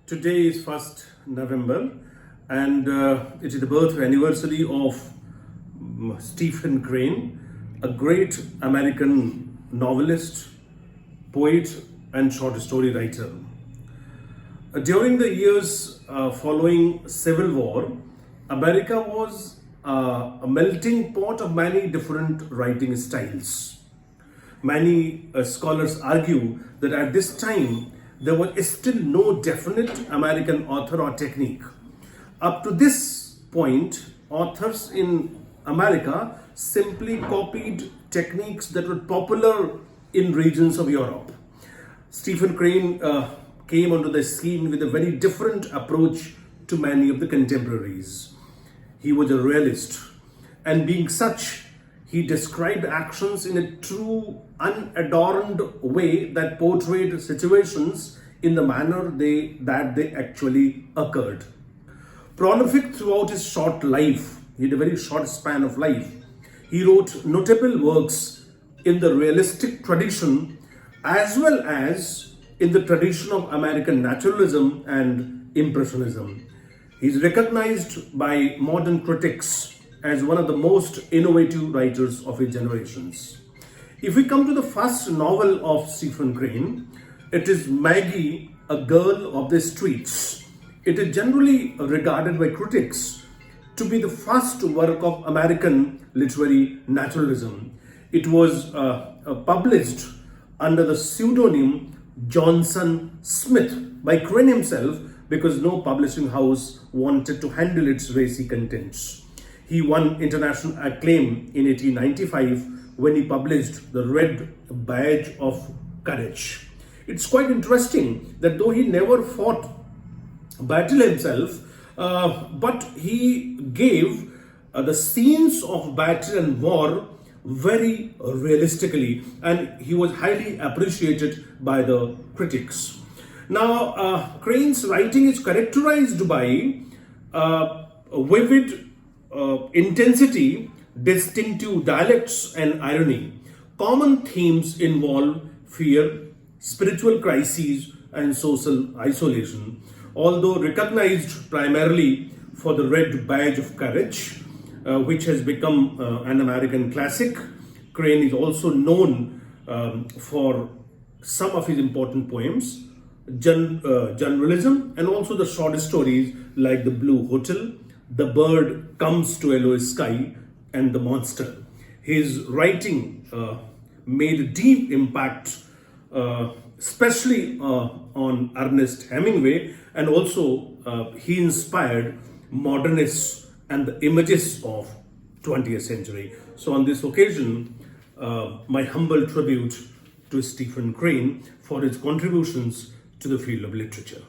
Today is 1st November and it is the birth anniversary of Stephen Crane, a great American novelist, poet and short story writer. During the years following Civil War, America was a melting pot of many different writing styles. Many scholars argue that at this time there was still no definite American author or technique. Up to this point, authors in America simply copied techniques that were popular in regions of Europe. Stephen Crane came onto the scene with a very different approach to many of the contemporaries. He was a realist, and being such, he described actions in a true, unadorned way that portrayed situations in the manner that they actually occurred. Prolific throughout his short life, he had a very short span of life, he wrote notable works in the realistic tradition as well as in the tradition of American naturalism and impressionism. He is recognized by modern critics as one of the most innovative writers of his generations. If we come to the first novel of Stephen Crane, it is Maggie, a Girl of the Streets. It is generally regarded by critics to be the first work of American literary naturalism. It was published under the pseudonym Johnson Smith by Crane himself because no publishing house wanted to handle its racy contents. He won international acclaim in 1895 when he published The Red Badge of Courage. It's quite interesting that though he never fought battle himself, but he gave the scenes of battle and war very realistically, and he was highly appreciated by the critics. Now, Crane's writing is characterized by vivid intensity, distinctive dialects and irony. Common themes involve fear, spiritual crises and social isolation. Although recognized primarily for The Red Badge of Courage, which has become an American classic, Crane is also known for some of his important poems, journalism, and also the short stories like The Blue Hotel, The Bird Comes to a Yellow Sky, and The Monster. His writing made a deep impact, especially on Ernest Hemingway, and also he inspired modernists and the images of 20th century. So on this occasion, my humble tribute to Stephen Crane for his contributions to the field of literature.